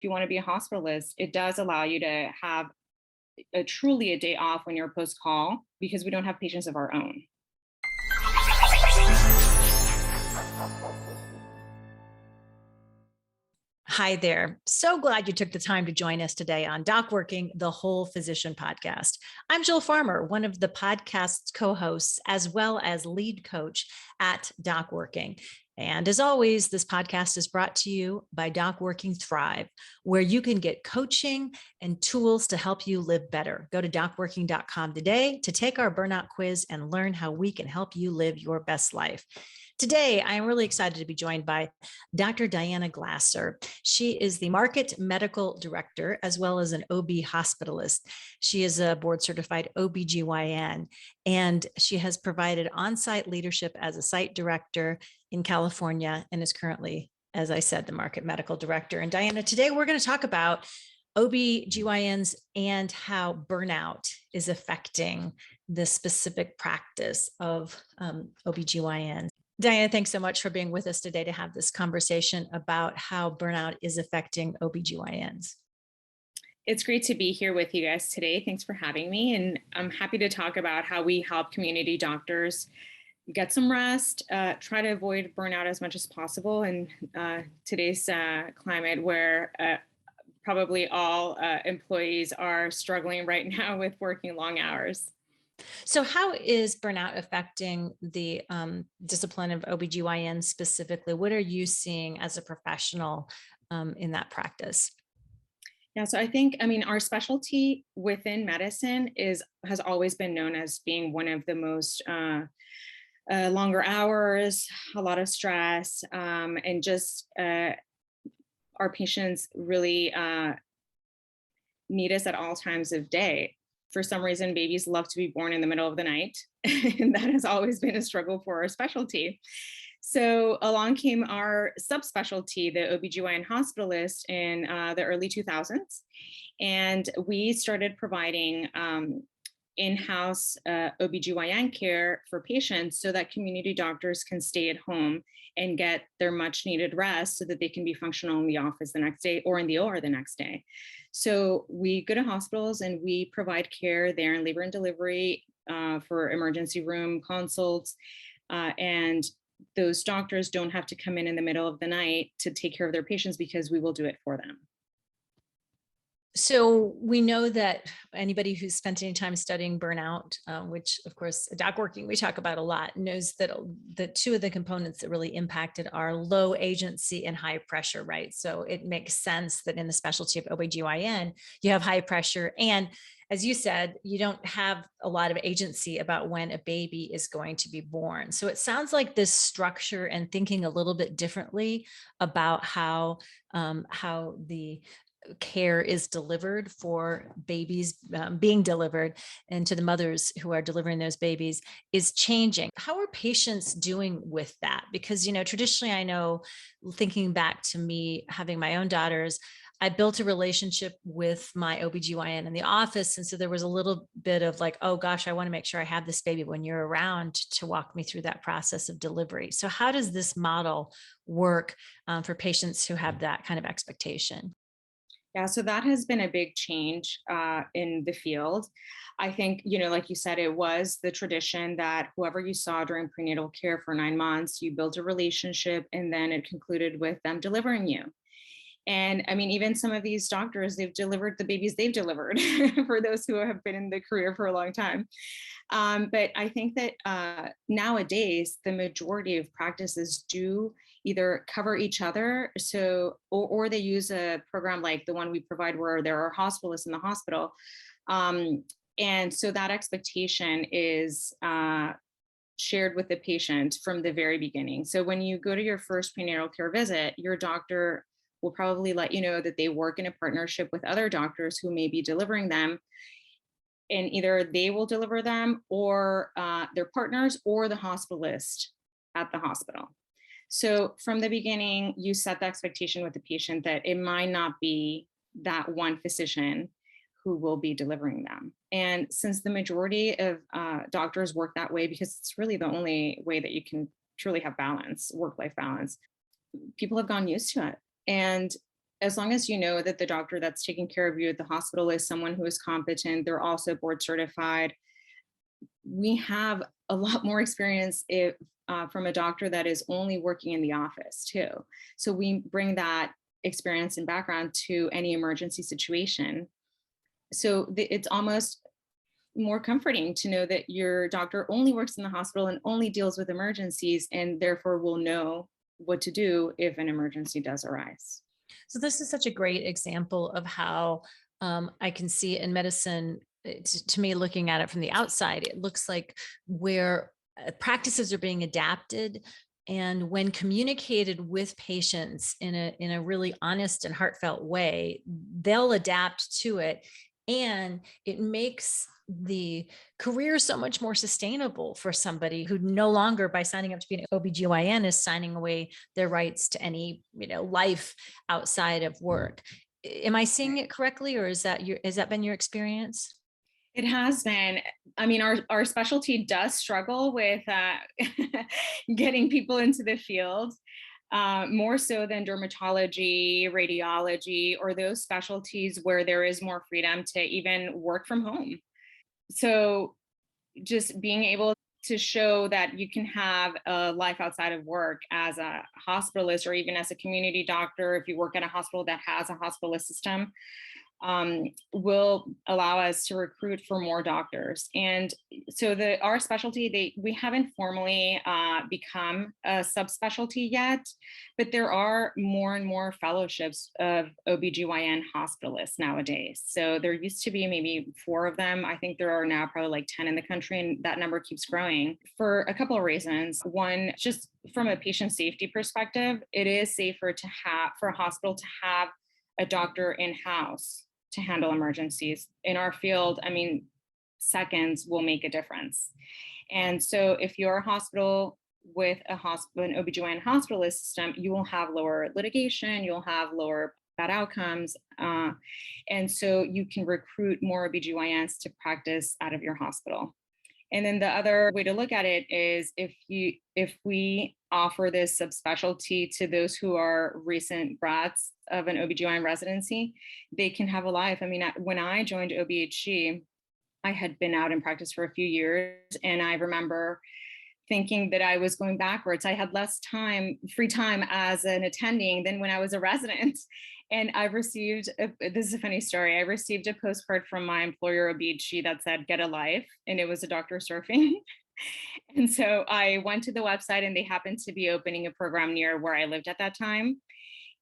you want to be a hospitalist, it does allow you to have truly a day off when you're post call because we don't have patients of our own. Hi there. So glad you took the time to join us today on DocWorking, the Whole Physician Podcast. I'm Jill Farmer, one of the podcast's co-hosts, as well as lead coach at DocWorking. And as always, this podcast is brought to you by DocWorking Thrive, where you can get coaching and tools to help you live better. Go to docworking.com today to take our burnout quiz and learn how we can help you live your best life. Today, I'm really excited to be joined by Dr. Diana Glasser. She is the Market Medical Director, as well as an OB hospitalist. She is a board certified OB-GYN, and she has provided on-site leadership as a site director in California and is currently, as I said, the Market Medical Director. And Diana, today we're going to talk about OB-GYNs and how burnout is affecting the specific practice of OB-GYNs. Diana, thanks so much for being with us today to have this conversation about how burnout is affecting OB-GYNs. It's great to be here with you guys today. Thanks for having me. And I'm happy to talk about how we help community doctors get some rest, try to avoid burnout as much as possible in today's climate where probably all employees are struggling right now with working long hours. So how is burnout affecting the discipline of OB-GYN specifically? What are you seeing as a professional in that practice? Yeah, so I think, our specialty within medicine has always been known as being one of the most longer hours, a lot of stress, and just our patients really need us at all times of day. For some reason, babies love to be born in the middle of the night, and that has always been a struggle for our specialty. So along came our subspecialty, the OB-Gyn Hospitalist, in the early 2000s. And we started providing in-house OB-GYN care for patients so that community doctors can stay at home and get their much needed rest so that they can be functional in the office the next day or in the OR the next day. So we go to hospitals and we provide care there in labor and delivery for emergency room consults. And those doctors don't have to come in the middle of the night to take care of their patients because we will do it for them. So we know that anybody who's spent any time studying burnout, which of course DocWorking we talk about a lot, knows that the two of the components that really impacted are low agency and high pressure, right? So it makes sense that in the specialty of OB-GYN, you have high pressure. And as you said, you don't have a lot of agency about when a baby is going to be born. So it sounds like this structure and thinking a little bit differently about how the care is delivered for babies being delivered and to the mothers who are delivering those babies is changing. How are patients doing with that? Because, traditionally, I know, thinking back to me having my own daughters, I built a relationship with my OB-GYN in the office. And so there was a little bit of like, oh gosh, I want to make sure I have this baby when you're around to walk me through that process of delivery. So how does this model work for patients who have that kind of expectation? Yeah, so that has been a big change in the field. I think, like you said, it was the tradition that whoever you saw during prenatal care for 9 months, you built a relationship and then it concluded with them delivering you. And even some of these doctors, they've delivered the babies they've delivered for those who have been in the career for a long time. But I think that nowadays, the majority of practices do either cover each other, or they use a program like the one we provide where there are hospitalists in the hospital. And so that expectation is shared with the patient from the very beginning. So when you go to your first prenatal care visit, your doctor will probably let you know that they work in a partnership with other doctors who may be delivering them. And either they will deliver them or their partners or the hospitalist at the hospital. So from the beginning, you set the expectation with the patient that it might not be that one physician who will be delivering them. And since the majority of doctors work that way, because it's really the only way that you can truly have balance, work-life balance, people have gotten used to it. And as long as you know that the doctor that's taking care of you at the hospital is someone who is competent, they're also board certified. We have a lot more experience if from a doctor that is only working in the office too. So we bring that experience and background to any emergency situation. So it's almost more comforting to know that your doctor only works in the hospital and only deals with emergencies, and therefore will know what to do if an emergency does arise. So this is such a great example of how I can see in medicine, to me, looking at it from the outside, it looks like where practices are being adapted. And when communicated with patients in a really honest and heartfelt way, they'll adapt to it. And it makes the career so much more sustainable for somebody who no longer, by signing up to be an OB-GYN, is signing away their rights to any, life outside of work. Am I seeing it correctly, or has that been your experience? It has been. I mean, our specialty does struggle with getting people into the field, more so than dermatology, radiology, or those specialties where there is more freedom to even work from home. So just being able to show that you can have a life outside of work as a hospitalist, or even as a community doctor, if you work at a hospital that has a hospitalist system, will allow us to recruit for more doctors. And so our specialty, we haven't formally become a subspecialty yet, but there are more and more fellowships of OB-GYN hospitalists nowadays. So there used to be maybe 4 of them. I think there are now probably like 10 in the country, and that number keeps growing for a couple of reasons. One, just from a patient safety perspective, it is safer for a hospital to have a doctor in-house to handle emergencies. In our field, I mean, seconds will make a difference. And so if you're a hospital with an OB-GYN hospitalist system, you will have lower litigation, you'll have lower bad outcomes. And so you can recruit more OB-GYNs to practice out of your hospital. And then the other way to look at it is if we offer this subspecialty to those who are recent grads of an OB-GYN residency, they can have a life. I mean, when I joined OBHG, I had been out in practice for a few years, and I remember thinking that I was going backwards. I had less free time as an attending than when I was a resident. And I received, this is a funny story, I received a postcard from my employer, OBHG, that said, "Get a life." And it was a doctor surfing. And so I went to the website, and they happened to be opening a program near where I lived at that time.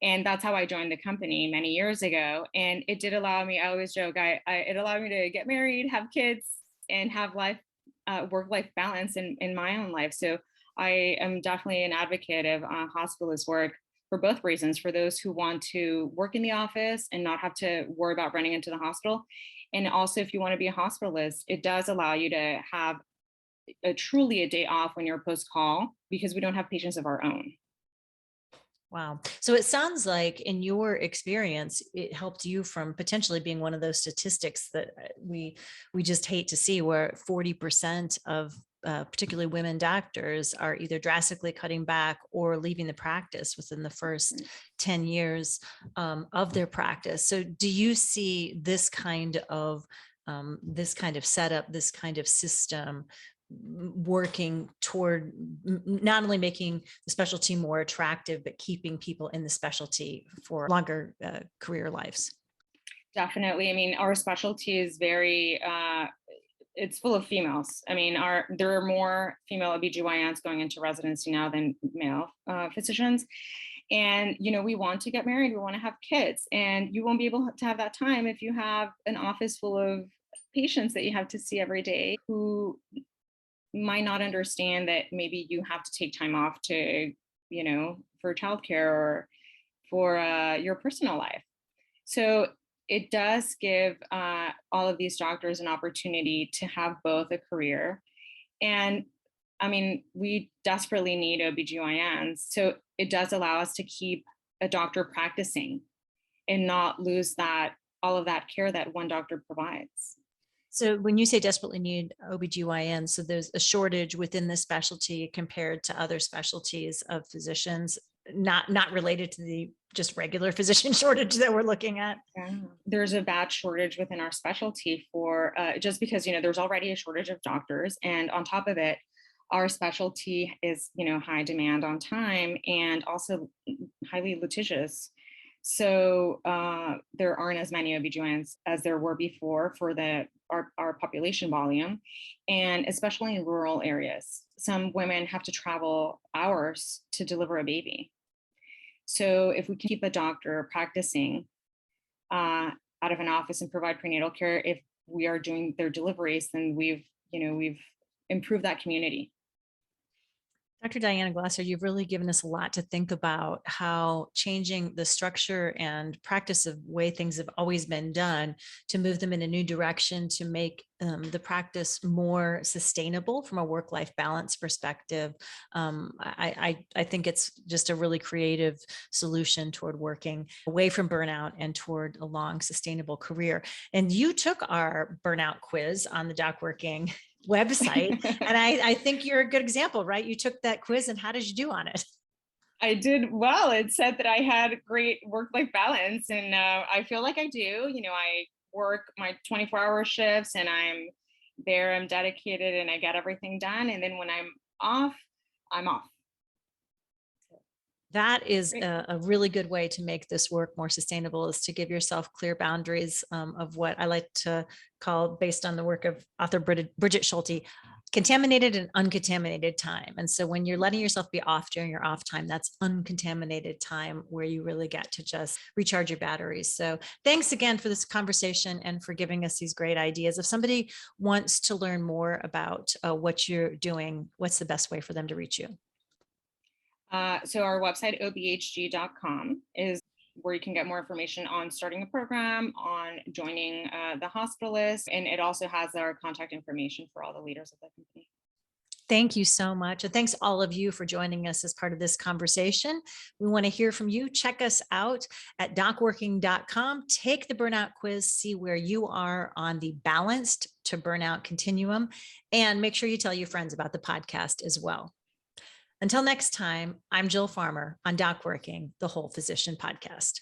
And that's how I joined the company many years ago. And it did allow me, I always joke, it allowed me to get married, have kids, and have work-life balance in my own life. So I am definitely an advocate of hospitalist work for both reasons: for those who want to work in the office and not have to worry about running into the hospital. And also, if you want to be a hospitalist, it does allow you to have truly a day off when you're post-call, because we don't have patients of our own. Wow. So it sounds like in your experience, it helped you from potentially being one of those statistics that we just hate to see, where 40% of particularly women doctors are either drastically cutting back or leaving the practice within the first 10 years of their practice. So do you see this kind of setup, this kind of system working toward not only making the specialty more attractive, but keeping people in the specialty for longer career lives? Definitely. I mean, our specialty is very, it's full of females. I mean, there are more female OB-GYNs going into residency now than male physicians. And, we want to get married, we want to have kids, and you won't be able to have that time if you have an office full of patients that you have to see every day, who might not understand that maybe you have to take time off to, for childcare or for your personal life. So it does give all of these doctors an opportunity to have both a career. And I mean, we desperately need OB-GYNs. So it does allow us to keep a doctor practicing and not lose all of that care that one doctor provides. So when you say desperately need OB-GYN, so there's a shortage within the specialty compared to other specialties of physicians not related to the just regular physician shortage that we're looking at? Yeah. There's a bad shortage within our specialty for just because, there's already a shortage of doctors. And on top of it, our specialty is, high demand on time and also highly litigious. So there aren't as many OB-GYNs as there were before for our population volume, and especially in rural areas. Some women have to travel hours to deliver a baby. So if we can keep a doctor practicing out of an office and provide prenatal care, if we are doing their deliveries, then we've improved that community. Dr. Diana Glasser, you've really given us a lot to think about, how changing the structure and practice of way things have always been done to move them in a new direction, to make the practice more sustainable from a work-life balance perspective. I think it's just a really creative solution toward working away from burnout and toward a long, sustainable career. And you took our burnout quiz on the DocWorking website. And I think you're a good example, right? You took that quiz, and how did you do on it? I did well. It said that I had great work-life balance, and I feel like I do. I work my 24-hour shifts, and I'm dedicated, and I get everything done. And then when I'm off, I'm off. That is a really good way to make this work more sustainable, is to give yourself clear boundaries of what I like to call, based on the work of author Bridget Schulte, contaminated and uncontaminated time. And so when you're letting yourself be off during your off time, that's uncontaminated time where you really get to just recharge your batteries. So thanks again for this conversation and for giving us these great ideas. If somebody wants to learn more about what you're doing, what's the best way for them to reach you? So our website, obhg.com, is where you can get more information on starting a program, on joining the hospitalist, and it also has our contact information for all the leaders of the company. Thank you so much. And thanks all of you for joining us as part of this conversation. We want to hear from you. Check us out at docworking.com. Take the burnout quiz, see where you are on the balanced to burnout continuum, and make sure you tell your friends about the podcast as well. Until next time, I'm Jill Farmer on DocWorking, the Whole Physician Podcast.